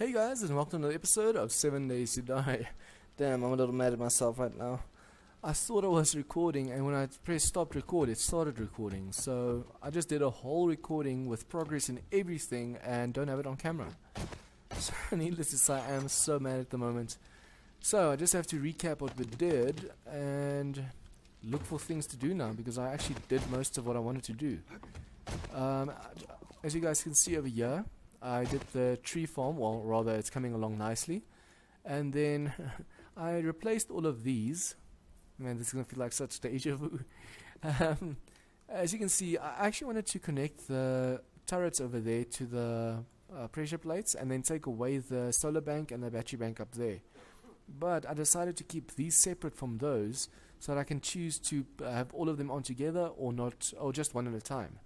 Hey guys, and welcome to another episode of 7 Days to Die. Damn, I'm a little mad at myself right now. I thought I was recording, and when I pressed stop record, it started recording. So I just did a whole recording with progress and everything, and don't have it on camera. So needless to say, I am so mad at the moment. So I just have to recap what we did and look for things to do now, because I actually did most of what I wanted to do. As you guys can see over here, I did the tree farm, well rather it's coming along nicely, and then I replaced all of these. Man, this is going to feel like such deja vu. As you can see, I actually wanted to connect the turrets over there to the pressure plates and then take away the solar bank and the battery bank up there. But I decided to keep these separate from those so that I can choose to have all of them on together or not, or just one at a time.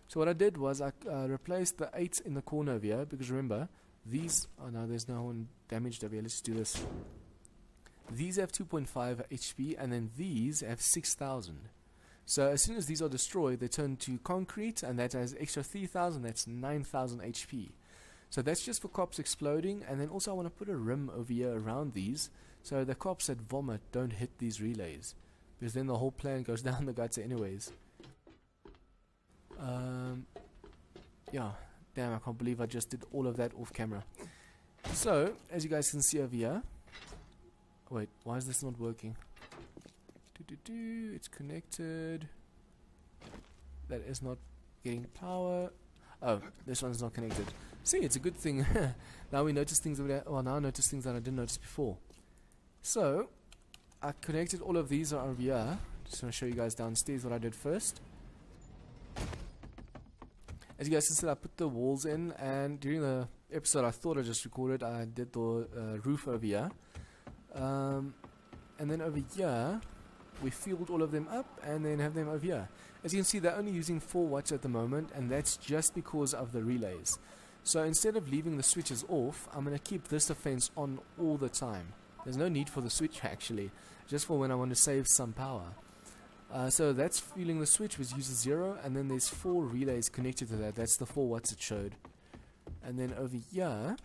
So what I did was I replaced the 8 in the corner over here, because remember, these, oh no, there's no one damaged over here, let's do this. These have 2.5 HP, and then these have 6,000. So as soon as these are destroyed, they turn to concrete, and that has extra 3,000, that's 9,000 HP. So that's just for cops exploding, and then also I want to put a rim over here around these, so the cops that vomit don't hit these relays, because then the whole plan goes down the gutter anyways. Yeah, damn, I can't believe I just did all of that off camera. So, as you guys can see over here, wait, why is this not working? It's connected. That is not getting power. Oh, this one's not connected. See, it's a good thing. Now we notice things that now I notice things that I didn't notice before. So, I connected all of these over here. Just want to show you guys downstairs what I did first. As you guys can see, I put the walls in, and during the episode I thought I just recorded, I did the roof over here. And then over here, we filled all of them up and then have them over here. As you can see, they're only using 4 watts at the moment, and that's just because of the relays. So instead of leaving the switches off, I'm going to keep this defense on all the time. There's no need for the switch actually, just for when I want to save some power. So that's fueling the switch, which uses 0, and then there's 4 relays connected to that. That's the 4 watts it showed. And then over here,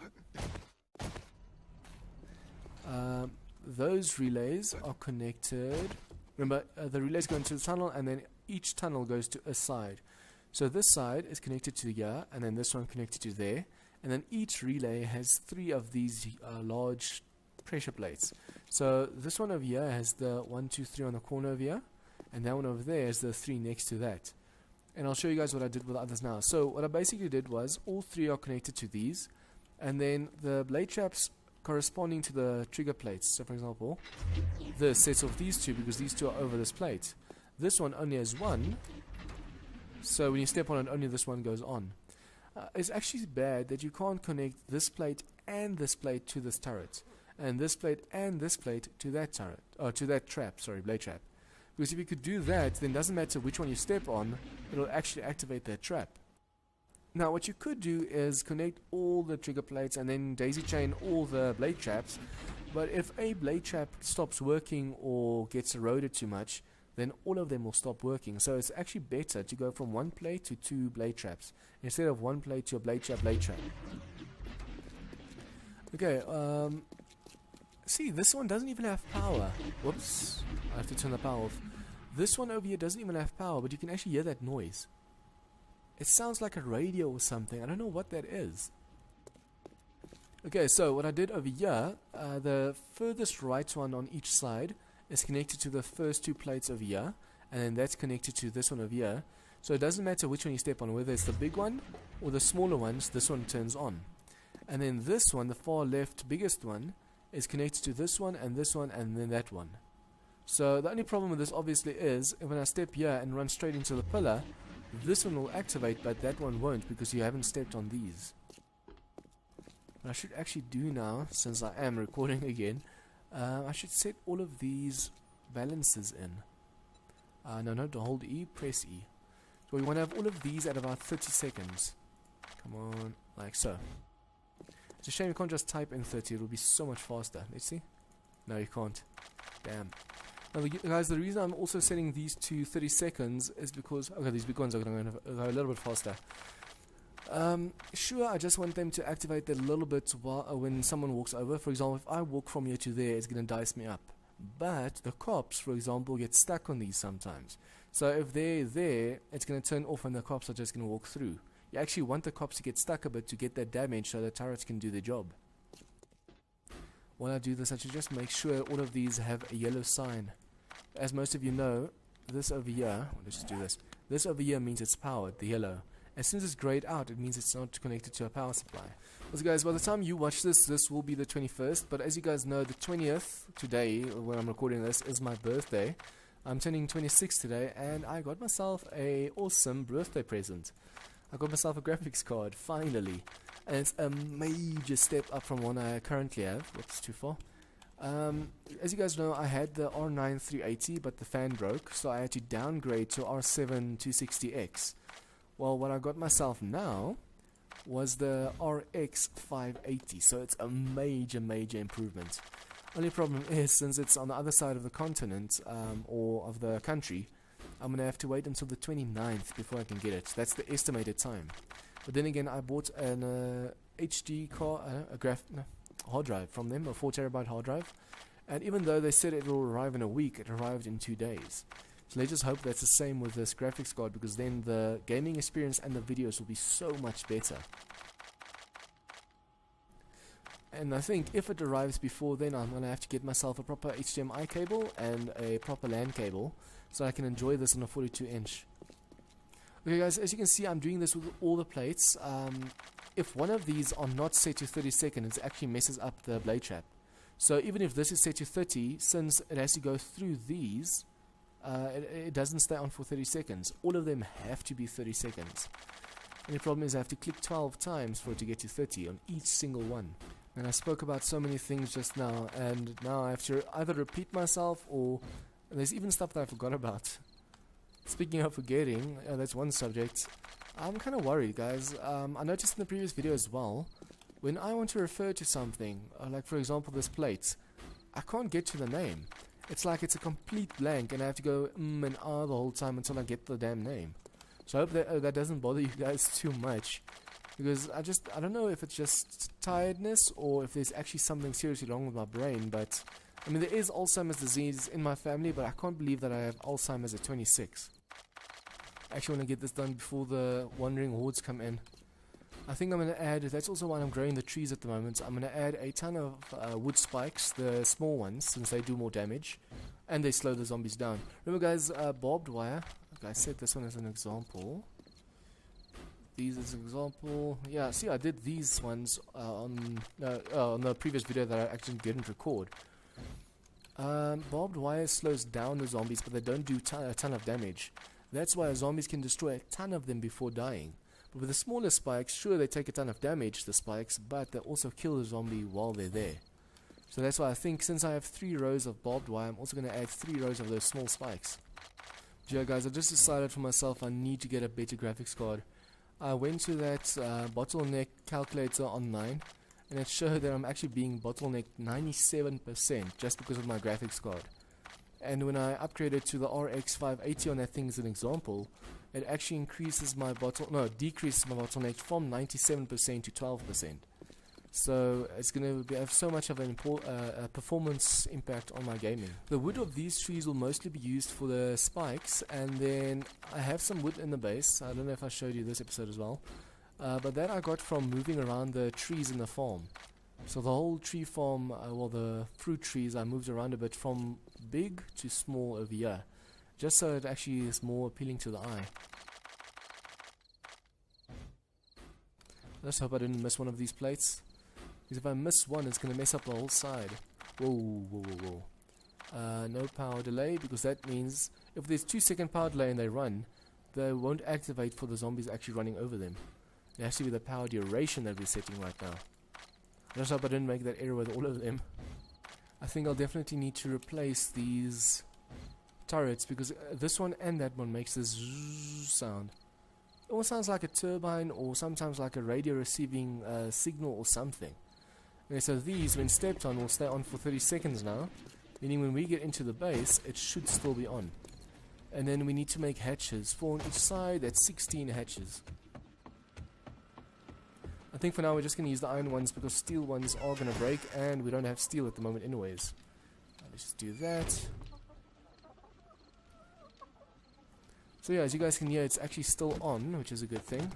those relays are connected. Remember, the relays go into the tunnel, and then each tunnel goes to a side. So this side is connected to here, and then this one connected to there. And then each relay has 3 of these large pressure plates. So this one over here has the 1, 2, 3 on the corner over here. And that one over there is the 3 next to that. And I'll show you guys what I did with the others now. So what I basically did was all 3 are connected to these, and then the blade traps corresponding to the trigger plates. So for example, this sets off these 2 because these 2 are over this plate. This one only has 1, so when you step on it, only this one goes on. It's actually bad that you can't connect this plate and this plate to this turret, and this plate and this plate to that turret, or to that trap, sorry, blade trap. Because if you could do that, then it doesn't matter which one you step on, it'll actually activate that trap. Now what you could do is connect all the trigger plates and then daisy chain all the blade traps, but if a blade trap stops working or gets eroded too much, then all of them will stop working. So it's actually better to go from 1 plate to 2 blade traps, instead of 1 plate to a blade trap, Okay, see, this one doesn't even have power. Whoops, I have to turn the power off. This one over here doesn't even have power, but you can actually hear that noise. It sounds like a radio or something. I don't know what that is. Okay, so what I did over here, the furthest right one on each side is connected to the first 2 plates over here, and then that's connected to this one over here. So it doesn't matter which one you step on, whether it's the big one or the smaller ones, this one turns on. And then this one, the far left biggest one, is connected to this one, and then that one. So the only problem with this obviously is when I step here and run straight into the pillar, this one will activate, but that one won't, because you haven't stepped on these. What I should actually do now, since I am recording again, I should set all of these balances in. No, to hold E, press E. So we want to have all of these at about 30 seconds. Come on, like so. It's a shame you can't just type in 30, it'll be so much faster. Let's see. No, you can't. Damn. Now, guys, the reason I'm also setting these to 30 seconds is because, okay, these big ones are going to go a little bit faster. Sure, I just want them to activate that a little bit when someone walks over. For example, if I walk from here to there, it's going to dice me up. But the cops, for example, get stuck on these sometimes. So if they're there, it's going to turn off and the cops are just going to walk through. You actually want the cops to get stuck a bit to get that damage so the turrets can do their job. While I do this, I should just make sure all of these have a yellow sign. As most of you know, this over here, let's just do this. This over here means it's powered, the yellow. As soon as it's grayed out, it means it's not connected to a power supply. Also guys, by the time you watch this, this will be the 21st, but as you guys know, the 20th, today, when I'm recording this, is my birthday. I'm turning 26 today, and I got myself a awesome birthday present. I got myself a graphics card, finally. And it's a major step up from one I currently have. Whoops, too far. As you guys know, I had the R9 380, but the fan broke, so I had to downgrade to R7 260X. Well, what I got myself now was the RX 580, so it's a major improvement. Only problem is, since it's on the other side of the continent, or of the country, I'm going to have to wait until the 29th before I can get it. That's the estimated time. But then again, I bought an HD hard drive from them, a 4TB hard drive. And even though they said it will arrive in a week, it arrived in 2 days. So let's just hope that's the same with this graphics card, because then the gaming experience and the videos will be so much better. And I think if it arrives before then, I'm going to have to get myself a proper HDMI cable and a proper LAN cable so I can enjoy this on a 42-inch. Okay guys, as you can see, I'm doing this with all the plates. If one of these are not set to 30 seconds, it actually messes up the blade trap. So even if this is set to 30, since it has to go through these, it doesn't stay on for 30 seconds. All of them have to be 30 seconds. And the problem is I have to click 12 times for it to get to 30 on each single one. And I spoke about so many things just now, and now I have to either repeat myself or there's even stuff that I forgot about. Speaking of forgetting, that's one subject. I'm kind of worried, guys. I noticed in the previous video as well, when I want to refer to something, like for example this plate, I can't get to the name. It's like it's a complete blank and I have to go and ah the whole time until I get the damn name. So I hope that that doesn't bother you guys too much, because I don't know if it's just tiredness or if there's actually something seriously wrong with my brain. But I mean, there is Alzheimer's disease in my family, but I can't believe that I have Alzheimer's at 26. I actually want to get this done before the wandering hordes come in. I think I'm going to add, that's also why I'm growing the trees at the moment, I'm going to add a ton of wood spikes, the small ones, since they do more damage, and they slow the zombies down. Remember guys, barbed wire, okay, I set this one as an example. These as an example, yeah, see I did these ones on the previous video that I actually didn't record. Barbed wire slows down the zombies, but they don't do a ton of damage. That's why zombies can destroy a ton of them before dying. But with the smaller spikes, sure they take a ton of damage, the spikes, but they also kill the zombie while they're there. So that's why I think since I have 3 rows of barbed wire, I'm also going to add 3 rows of those small spikes. Yeah guys, I just decided for myself I need to get a better graphics card. I went to that bottleneck calculator online, and it showed that I'm actually being bottlenecked 97% just because of my graphics card. And when I upgraded to the RX 580 on that thing as an example, it actually decreases my bottleneck from 97% to 12%. So it's going to have so much of an performance impact on my gaming. The wood of these trees will mostly be used for the spikes, and then I have some wood in the base. I don't know if I showed you this episode as well, but that I got from moving around the trees in the farm. So the whole tree farm, well the fruit trees, I moved around a bit from big to small over here, just so it actually is more appealing to the eye. Let's hope I didn't miss one of these plates, because if I miss one it's going to mess up the whole side. Whoa. No power delay, because that means if there's 2-second power delay and they run, they won't activate for the zombies actually running over them. It has to be the power duration that we're setting right now. I just hope I didn't make that error with all of them. I think I'll definitely need to replace these turrets, because this one and that one makes this zzz sound. It almost sounds like a turbine, or sometimes like a radio receiving signal or something. Okay, so these, when stepped on, will stay on for 30 seconds now, meaning when we get into the base, it should still be on. And then we need to make hatches, 4 on each side, that's 16 hatches. I think for now we're just going to use the iron ones because steel ones are going to break and we don't have steel at the moment anyways. Let's just do that. So yeah, as you guys can hear, it's actually still on, which is a good thing.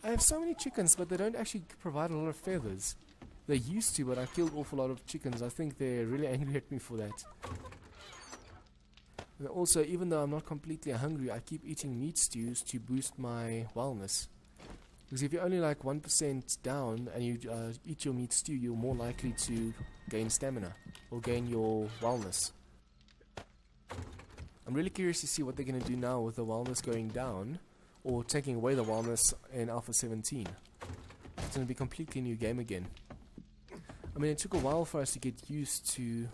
I have so many chickens, but they don't actually provide a lot of feathers. They used to, but I killed an awful lot of chickens. I think they're really angry at me for that. And also, even though I'm not completely hungry, I keep eating meat stews to boost my wellness. Because if you're only like 1% down and you eat your meat stew, you're more likely to gain stamina or gain your wellness. I'm really curious to see what they're going to do now with the wellness going down or taking away the wellness in Alpha 17. It's going to be a completely new game again. I mean, it took a while for us to get used to...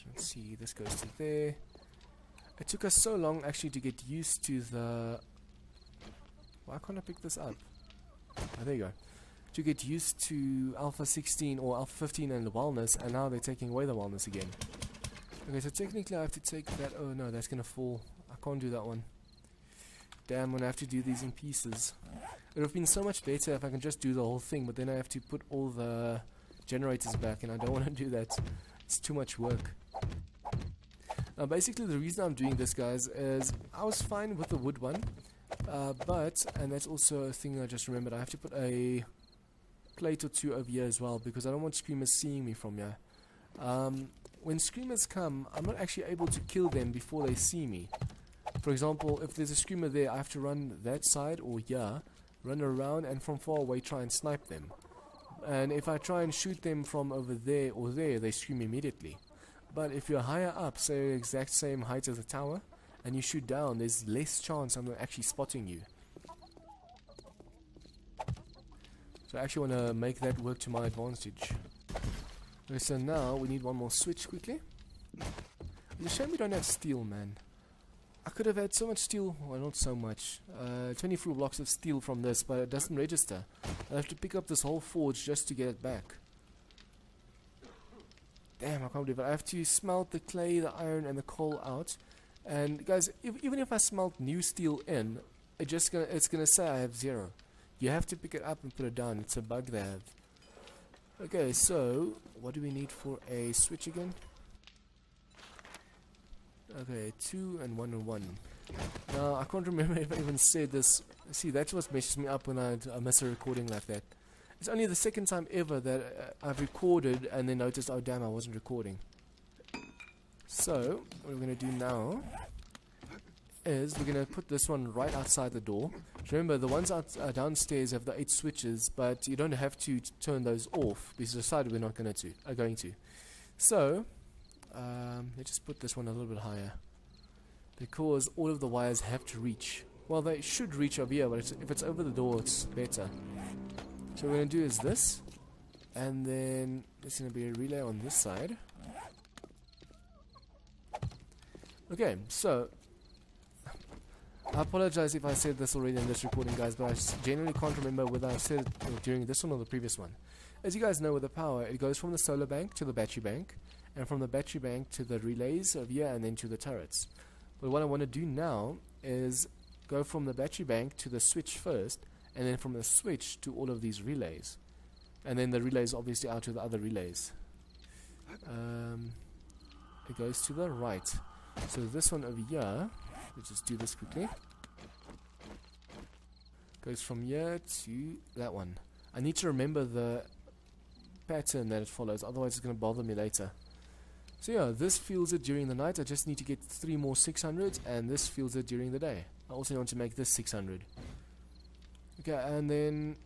Let's see, this goes to there. It took us so long actually to get used to the... Why can't I pick this up? Oh, there you go. To get used to Alpha 16 or Alpha 15 and the wellness, and now they're taking away the wellness again. Okay, so technically I have to take that... Oh no, that's gonna fall. I can't do that one. Damn, I'm gonna have to do these in pieces. It would have been so much better if I can just do the whole thing, but then I have to put all the generators back, and I don't want to do that. It's too much work. Now basically the reason I'm doing this, guys, is I was fine with the wood one, but, and that's also a thing I just remembered, I have to put a plate or two over here as well, because I don't want screamers seeing me from here. When screamers come, I'm not actually able to kill them before they see me. For example, if there's a screamer there, I have to run that side or here, run around and from far away try and snipe them. And if I try and shoot them from over there or there, they scream immediately. But if you're higher up, say exact same height as the tower, and you shoot down, there's less chance I'm actually spotting you. So I actually want to make that work to my advantage. Okay, so now we need one more switch quickly. It's a shame we don't have steel, man. I could have had so much steel, well not so much, 24 blocks of steel from this, but it doesn't register. I have to pick up this whole forge just to get it back. Damn, I can't believe it. I have to smelt the clay, the iron and the coal out. And guys, even if I smelt new steel in, it's gonna say I have 0. You have to pick it up and put it down. It's a bug they have. Okay, so what do we need for a switch again? Okay, 2 and 1 and 1. Now I can't remember if I even said this. See, that's what messes me up when I miss a recording like that. It's only the second time ever that I've recorded and then noticed, oh damn, I wasn't recording. So what we're going to do now is we're going to put this one right outside the door. Remember, the ones downstairs have the 8 switches, but you don't have to turn those off because I decided we're not going to. So let's just put this one a little bit higher because all of the wires have to reach. Well, they should reach over here, but if it's over the door, it's better. So what we're going to do is this, and then there's going to be a relay on this side. Okay, so I apologize if I said this already in this recording, guys, but I genuinely can't remember whether I said it during this one or the previous one. As you guys know, with the power, it goes from the solar bank to the battery bank, and from the battery bank to the relays over here, and then to the turrets. But what I want to do now is go from the battery bank to the switch first, and then from the switch to all of these relays, and then the relays obviously out to the other relays. It goes to the right. So this one over here, let's just do this quickly. Goes from here to that one. I need to remember the pattern that it follows, otherwise it's going to bother me later. So yeah, this fuels it during the night. I just need to get 3 more 600s, and this fuels it during the day. I also want to make this 600. Okay, and then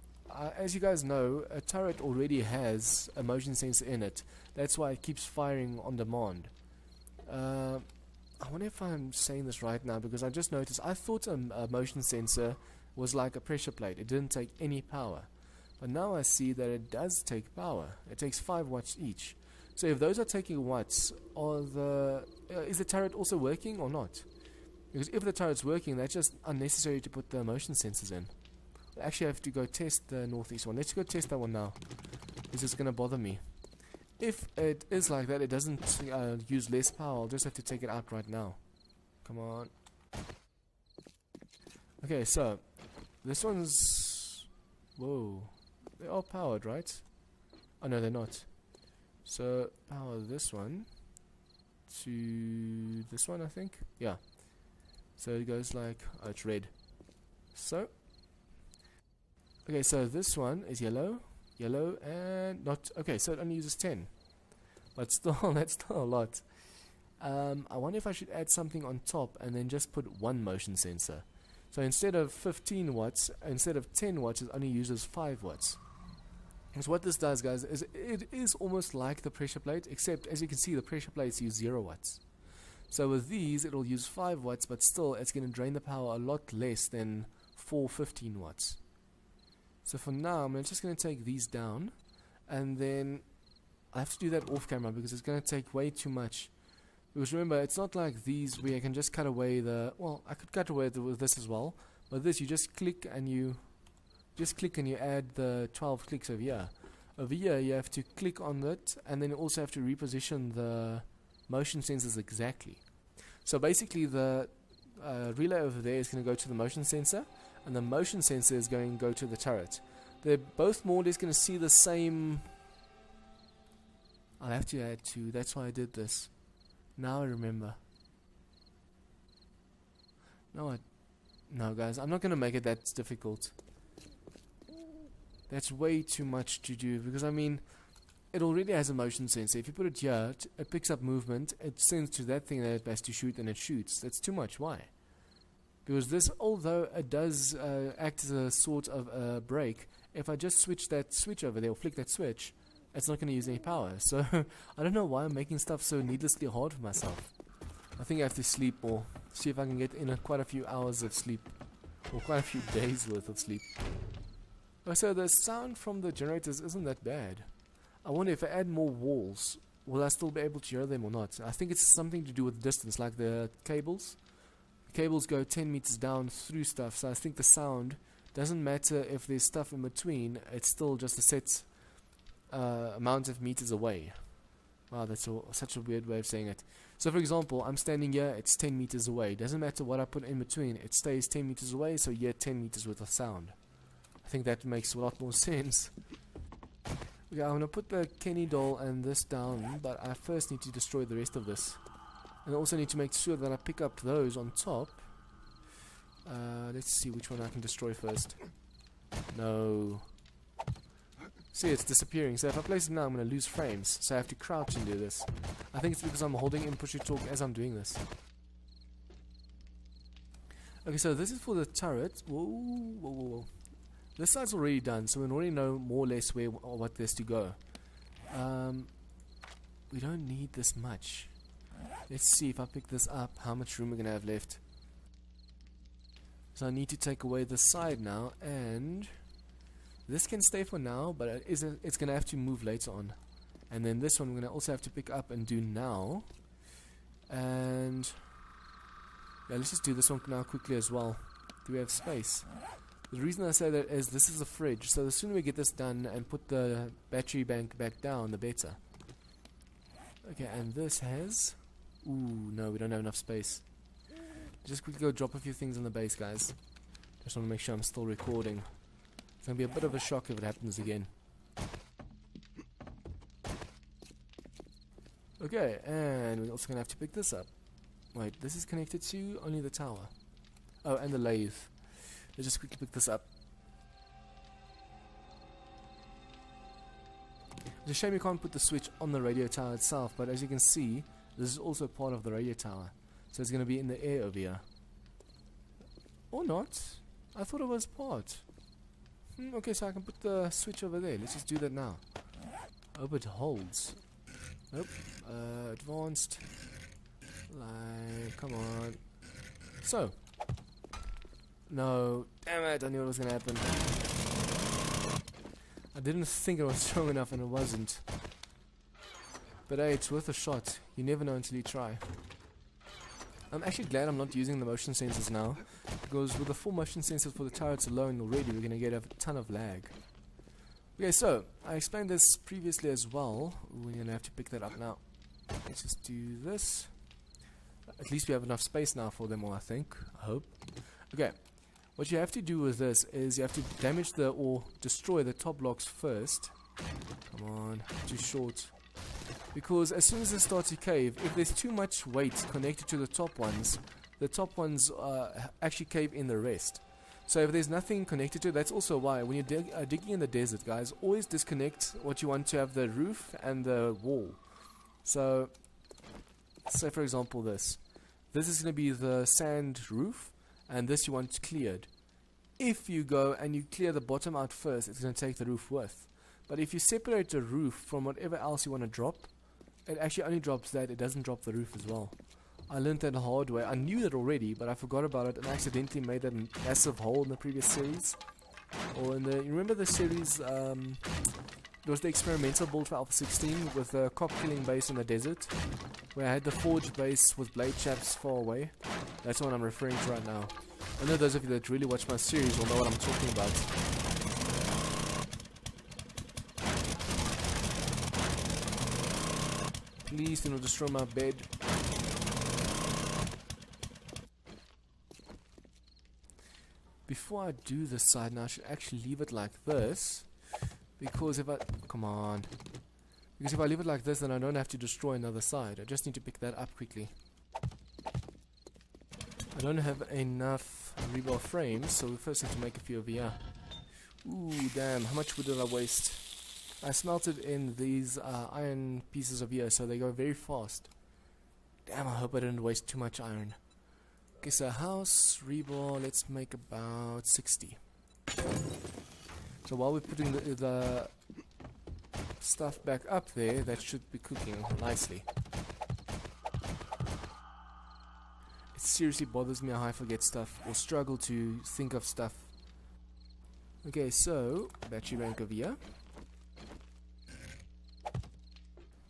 as you guys know, a turret already has a motion sensor in it. That's why it keeps firing on demand. I wonder if I'm saying this right now, because I just noticed I thought a motion sensor was like a pressure plate. It didn't take any power, but now I see that it does take power. It takes 5 watts each. So if those are taking watts, is the turret also working or not? Because if the turret's working, that's just unnecessary to put the motion sensors in. I actually have to go test the northeast one. Let's go test that one now, because it's going to bother me. If it is like that, it doesn't use less power, I'll just have to take it out right now. Come on. Okay, so this one's... Whoa. They are powered, right? Oh no, they're not. So power this one to this one, I think. Yeah. So it goes like, oh, it's red. So okay, so this one is yellow, and not okay. So it only uses 10, but still, that's still a lot. I wonder if I should add something on top and then just put one motion sensor. So instead of 15 watts, instead of 10 watts, it only uses 5 watts. Because what this does, guys, is it is almost like the pressure plate, except as you can see, the pressure plates use 0 watts. So with these, it'll use 5 watts, but still, it's going to drain the power a lot less than 15 watts. So for now, I'm just going to take these down, and then I have to do that off camera because it's going to take way too much. Because remember, it's not like these where I can just cut away the, well, I could cut away with this as well, but this you just click and you add the 12 clicks over here. Over here you have to click on it, and then you also have to reposition the motion sensors exactly. So basically the relay over there is going to go to the motion sensor, and the motion sensor is going to go to the turret. They're both more or less going to see the same. I'll have to add 2, that's why I did this. Now I remember. No, guys, I'm not going to make it that difficult. That's way too much to do, because I mean, it already has a motion sensor. If you put it here, it picks up movement, it sends to that thing that it has to shoot, and it shoots. That's too much. Why? Because this, although it does act as a sort of a brake, if I just switch that switch over there, or flick that switch, it's not going to use any power. So I don't know why I'm making stuff so needlessly hard for myself. I think I have to sleep, or see if I can get in quite a few hours of sleep, or quite a few days worth of sleep. Oh, so the sound from the generators isn't that bad. I wonder if I add more walls, will I still be able to hear them or not? I think it's something to do with distance, like the cables. The cables go 10 meters down through stuff, so I think the sound doesn't matter if there's stuff in between, it's still just a set amount of meters away. Wow, that's such a weird way of saying it. So for example, I'm standing here, it's 10 meters away. Doesn't matter what I put in between, it stays 10 meters away, so you get 10 meters worth of sound. I think that makes a lot more sense. Okay, I'm going to put the Kenny doll and this down, but I first need to destroy the rest of this. And I also need to make sure that I pick up those on top. Let's see which one I can destroy first. No. See, it's disappearing. So if I place it now, I'm going to lose frames. So I have to crouch and do this. I think it's because I'm holding input to talk as I'm doing this. Okay, so this is for the turret. Whoa. This side's already done, so we already know more or less where or what there's to go. We don't need this much. Let's see if I pick this up, how much room we're going to have left. So I need to take away this side now, and this can stay for now, but it's going to have to move later on. And then this one we're going to also have to pick up and do now. And yeah, let's just do this one now quickly as well. Do we have space? The reason I say that is this is a fridge, so the sooner we get this done and put the battery bank back down, the better. Okay, and this has... Ooh, no, we don't have enough space. Just quickly go drop a few things on the base, guys. Just want to make sure I'm still recording. It's going to be a bit of a shock if it happens again. Okay, and we're also going to have to pick this up. Wait, this is connected to only the tower. Oh, and the lathe. Let's just quickly pick this up. It's a shame you can't put the switch on the radio tower itself, but as you can see, this is also part of the radio tower. So it's going to be in the air over here. Or not. I thought it was part. Okay, so I can put the switch over there. Let's just do that now. Hope it holds. Nope. Advanced. Like, come on. So. No. Damn it, I knew it was going to happen. I didn't think it was strong enough, and it wasn't. But hey, it's worth a shot. You never know until you try. I'm actually glad I'm not using the motion sensors now, because with the 4 motion sensors for the turrets alone already, we're going to get a ton of lag. Okay, so I explained this previously as well. We're going to have to pick that up now. Let's just do this. At least we have enough space now for them all, I think. I hope. Okay. What you have to do with this is you have to damage or destroy the top blocks first. Come on, too short. Because as soon as they start to cave, if there's too much weight connected to the top ones actually cave in the rest. So if there's nothing connected to it, that's also why when you're digging in the desert, guys, always disconnect what you want to have, the roof and the wall. So, say for example this is going to be the sand roof, and this you want cleared. If you go and you clear the bottom out first, it's going to take the roof with. But if you separate the roof from whatever else you want to drop, it actually only drops that, it doesn't drop the roof as well. I learned that the hard way. I knew that already, but I forgot about it and accidentally made that massive hole in the previous series. Or you remember the series, it was the experimental build for Alpha 16 with the cop killing base in the desert, where I had the forge base with blade chaps far away. That's what I'm referring to right now. I know those of you that really watch my series will know what I'm talking about. Please do not destroy my bed. Before I do this side now, I should actually leave it like this. Because if I leave it like this, then I don't have to destroy another side. I just need to pick that up quickly. I don't have enough rebar frames, so we first have to make a few over here. Ooh, damn, how much wood did I waste? I smelted in these iron pieces of here, so they go very fast. Damn, I hope I didn't waste too much iron. Okay, so house, rebar, let's make about 60. So while we're putting the stuff back up there, that should be cooking nicely. It seriously bothers me how I forget stuff or struggle to think of stuff. Okay, so battery bank over here.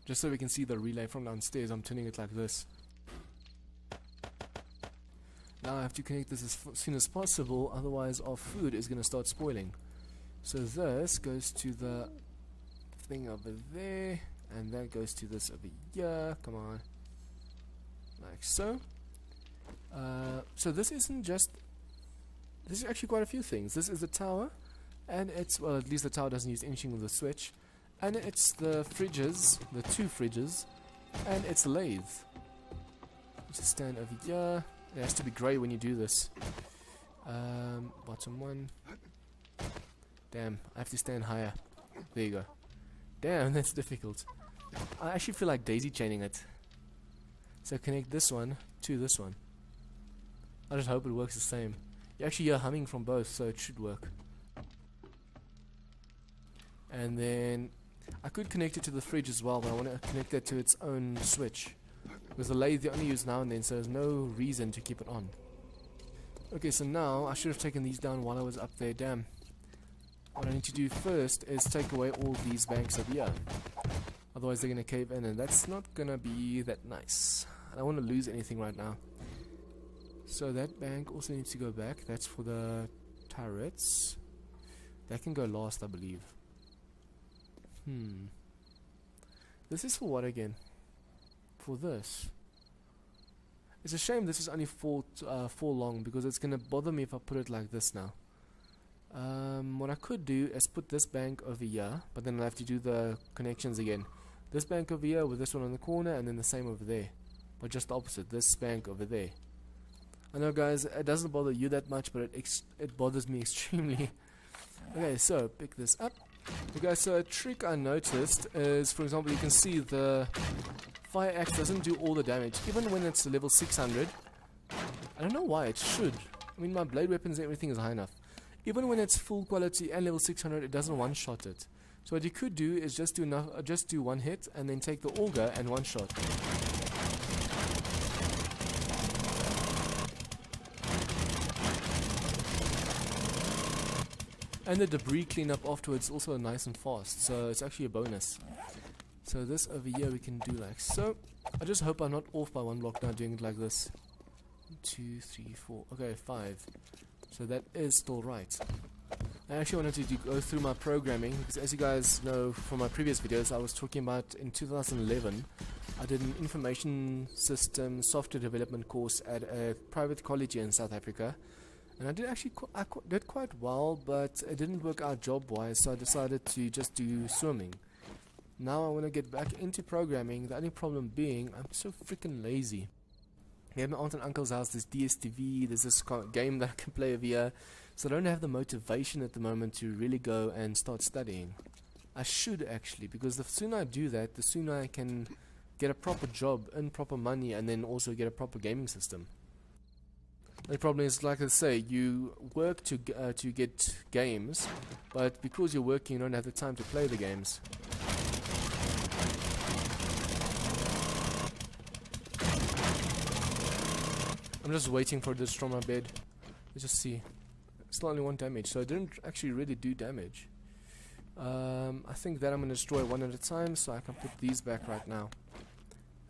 Just so we can see the relay from downstairs, I'm turning it like this. Now I have to connect this as soon as possible, otherwise our food is going to start spoiling. So this goes to the thing over there, and that goes to this over here. Come on. Like so. So this isn't just... This is actually quite a few things. This is the tower, and it's... Well, at least the tower doesn't use anything with the switch. And it's the fridges, the 2 fridges, and it's a lathe. Just stand over here. It has to be grey when you do this. Bottom one. Damn, I have to stand higher. There you go. Damn, that's difficult. I actually feel like daisy chaining it. So connect this one to this one. I just hope it works the same. You actually hear humming from both, so it should work. And then I could connect it to the fridge as well, but I want to connect that to its own switch. Because the lathe you only use now and then, so there's no reason to keep it on. Okay, so now I should have taken these down while I was up there. Damn. What I need to do first is take away all these banks over here. Otherwise they're going to cave in, and that's not going to be that nice. I don't want to lose anything right now. So that bank also needs to go back. That's for the turrets. That can go last, I believe. This is for what again? For this. It's a shame this is only 4 long, because it's going to bother me if I put it like this now. What I could do is put this bank over here, but then I'll have to do the connections again. This bank over here with this one on the corner, and then the same over there. But just the opposite, this bank over there. I know guys, it doesn't bother you that much, but it bothers me extremely. Okay, so pick this up. Okay, so a trick I noticed is, for example, you can see the fire axe doesn't do all the damage, even when it's level 600. I don't know why, it should. I mean, my blade weapons and everything is high enough. Even when it's full quality and level 600, it doesn't one-shot it. So what you could do is just do one hit and then take the auger and one-shot. And the debris cleanup afterwards also nice and fast, so it's actually a bonus. So this over here we can do like so. I just hope I'm not off by 1 block now doing it like this. 1, 2, 3, 4, okay, 5. So that is still right. I actually wanted to go through my programming, because as you guys know from my previous videos, I was talking about in 2011 I did an information system software development course at a private college here in South Africa, And I did actually did quite well, but it didn't work out job-wise, so I decided to just do swimming. Now I want to get back into programming, the only problem being I'm so freaking lazy. At my aunt and uncle's house, there's DSTV, there's this game that I can play over here, so I don't have the motivation at the moment to really go and start studying. I should actually, because the sooner I do that, the sooner I can get a proper job, earn proper money, and then also get a proper gaming system. The problem is, like I say, you work to get games, but because you're working, you don't have the time to play the games. I'm just waiting for it to destroy my bed. Let's just see. Still only 1 damage, so it didn't actually really do damage. I think that I'm going to destroy one at a time, so I can put these back right now.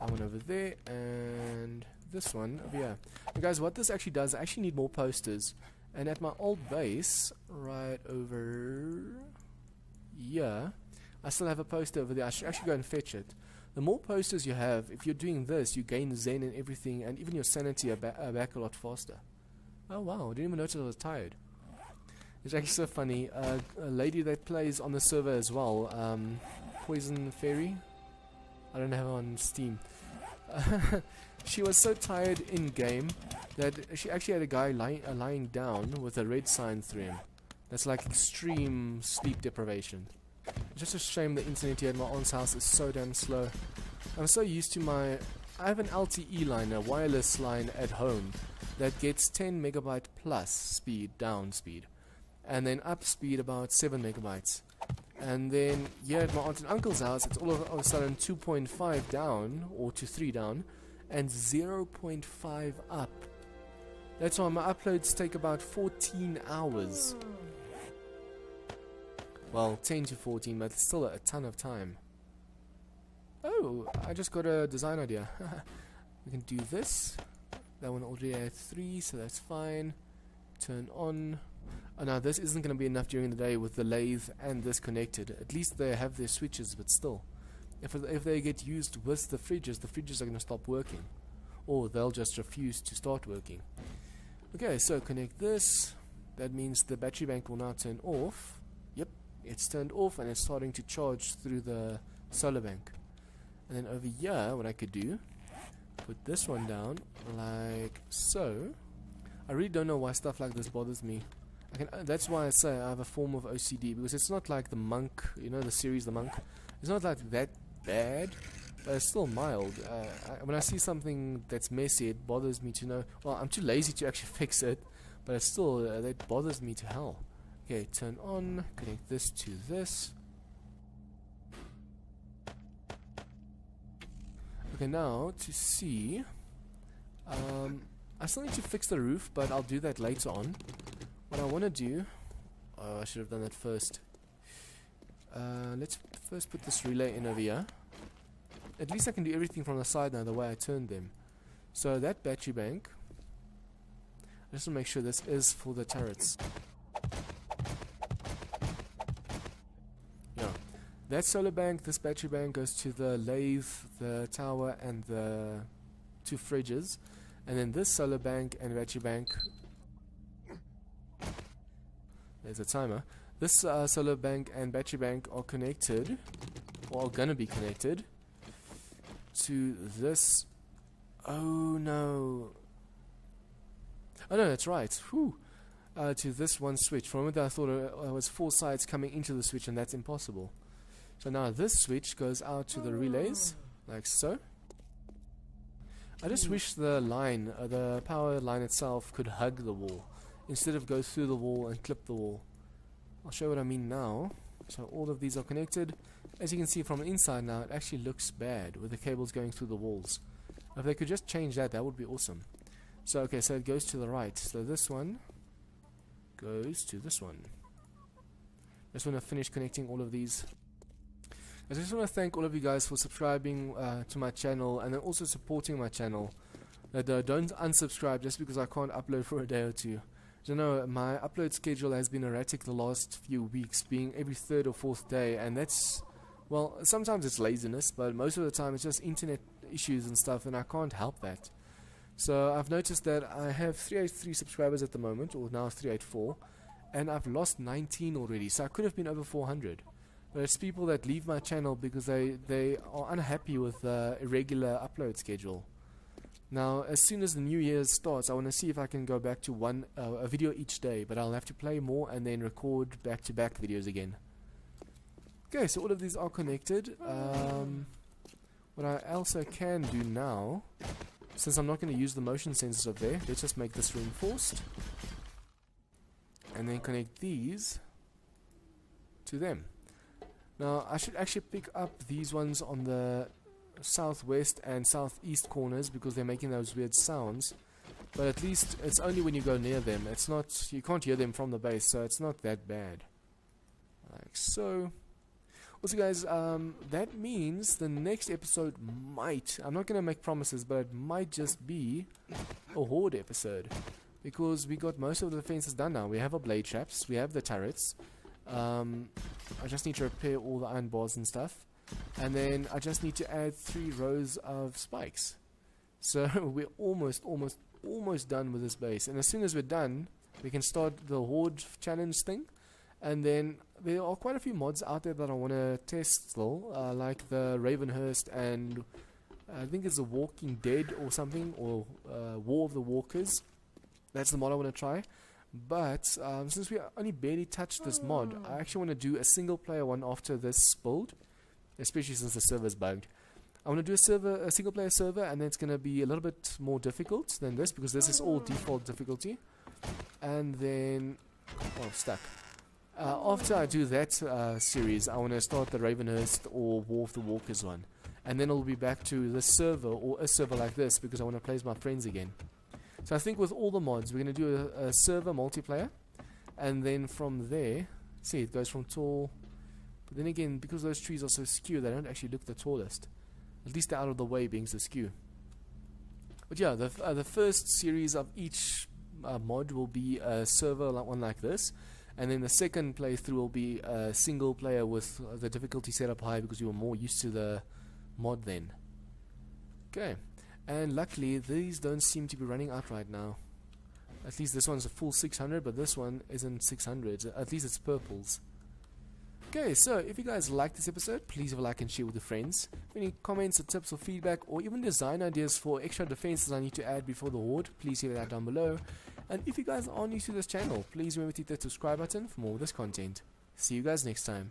That one over there, and this one over here. And guys, what this actually does, I actually need more posters. And at my old base, right over here, I still have a poster over there. I should actually go and fetch it. The more posters you have, if you're doing this, you gain zen and everything, and even your sanity are back a lot faster. Oh wow, I didn't even notice I was tired. It's actually so funny. A lady that plays on the server as well, Poison Fairy. I don't have her on Steam. She was so tired in game that she actually had a guy lying down with a red sign through him. That's like extreme sleep deprivation. It's just a shame the internet here at my aunt's house is so damn slow. I'm so used to I have an LTE line, a wireless line at home that gets 10 megabyte plus speed, down speed, and then up speed about 7 megabytes. And then here at my aunt and uncle's house, it's all of a sudden 2.5 down, or to 3 down, and 0.5 up. That's why my uploads take about 14 hours. Well, 10 to 14, but it's still a ton of time. Oh, I just got a design idea. We can do this. That one already had 3, so that's fine. Turn on. Oh, now this isn't going to be enough during the day with the lathe and this connected. At least they have their switches, but still. If they get used with the fridges are going to stop working. Or they'll just refuse to start working. Okay, so connect this. That means the battery bank will now turn off. Yep, it's turned off and it's starting to charge through the solar bank. And then over here, what I could do, put this one down like so. I really don't know why stuff like this bothers me. That's why I say I have a form of OCD, because it's not like The Monk, you know, the series The Monk. It's not like that bad, but it's still mild. When I see something that's messy, it bothers me to know. Well, I'm too lazy to actually fix it, but it's still that bothers me to hell. Okay, turn on, connect this to this. Okay, now to see, I still need to fix the roof, but I'll do that later on. What I want to do, oh, I should have done that first. Let's first put this relay in over here. At least I can do everything from the side now, the way I turned them. So that battery bank, I just want to make sure this is for the turrets. Yeah, that solar bank, this battery bank goes to the lathe, the tower, and the 2 fridges. And then this solar bank and battery bank, there's a timer. This solar bank and battery bank are connected, or are gonna be connected, to this. Oh no. Oh no, that's right. Whew. To this one switch. For a moment I thought it was 4 sides coming into the switch, and that's impossible. So now this switch goes out to the relays, like so. I just wish the line, the power line itself, could hug the wall instead of go through the wall and clip the wall. I'll show what I mean now. So all of these are connected. As you can see from the inside now, it actually looks bad with the cables going through the walls. If they could just change that, that would be awesome. So okay, so it goes to the right. So this one goes to this one. I just want to finish connecting all of these. I just want to thank all of you guys for subscribing to my channel, and then also supporting my channel. Don't unsubscribe just because I can't upload for a day or two. You know, my upload schedule has been erratic the last few weeks, being every 3rd or 4th day, and that's, well, sometimes it's laziness, but most of the time it's just internet issues and stuff, and I can't help that. So I've noticed that I have 383 subscribers at the moment, or now 384, and I've lost 19 already, so I could have been over 400. But it's people that leave my channel because they are unhappy with the irregular upload schedule. Now, as soon as the new year starts, I want to see if I can go back to a video each day, but I'll have to play more and then record back-to-back videos again. Okay, so all of these are connected. What I also can do now, since I'm not going to use the motion sensors up there, let's just make this reinforced. And then connect these to them. Now, I should actually pick up these ones on the southwest and southeast corners because they're making those weird sounds. But at least it's only when you go near them. It's not, you can't hear them from the base, so it's not that bad. Like so. Also guys, that means the next episode might, I'm not going to make promises, but it might just be a horde episode. Because we got most of the defenses done now. We have our blade traps, we have the turrets. I just need to repair all the iron bars and stuff. And then I just need to add 3 rows of spikes. So we're almost done with this base. And as soon as we're done, we can start the horde challenge thing. And then there are quite a few mods out there that I want to test still, like the Ravenhurst and I think it's The Walking Dead or something, or War of the Walkers. That's the mod I want to try. But since we only barely touched this mod, I actually want to do a single player one after this build, especially since the server's bugged. I want to do a single player server, and then it's going to be a little bit more difficult than this because this is all default difficulty. And then, oh, stuck. After I do that series, I want to start the Ravenhurst or War of the Walkers one. And then I'll be back to this server or a server like this because I want to play as my friends again. So I think with all the mods, we're going to do a server multiplayer. And then from there, see, it goes from tall. But then again, because those trees are so skew, they don't actually look the tallest. At least they're out of the way being so skew. But yeah, the first series of each mod will be a server one like this. And then the second playthrough will be a single player with the difficulty set up high because you were more used to the mod then. Okay. And luckily, these don't seem to be running out right now. At least this one's a full 600, but this one isn't 600. At least it's purples. Okay, so if you guys liked this episode, please leave a like and share with your friends. If any comments or tips or feedback or even design ideas for extra defenses I need to add before the horde, please leave that down below. And if you guys are new to this channel, please remember to hit the subscribe button for more of this content. See you guys next time.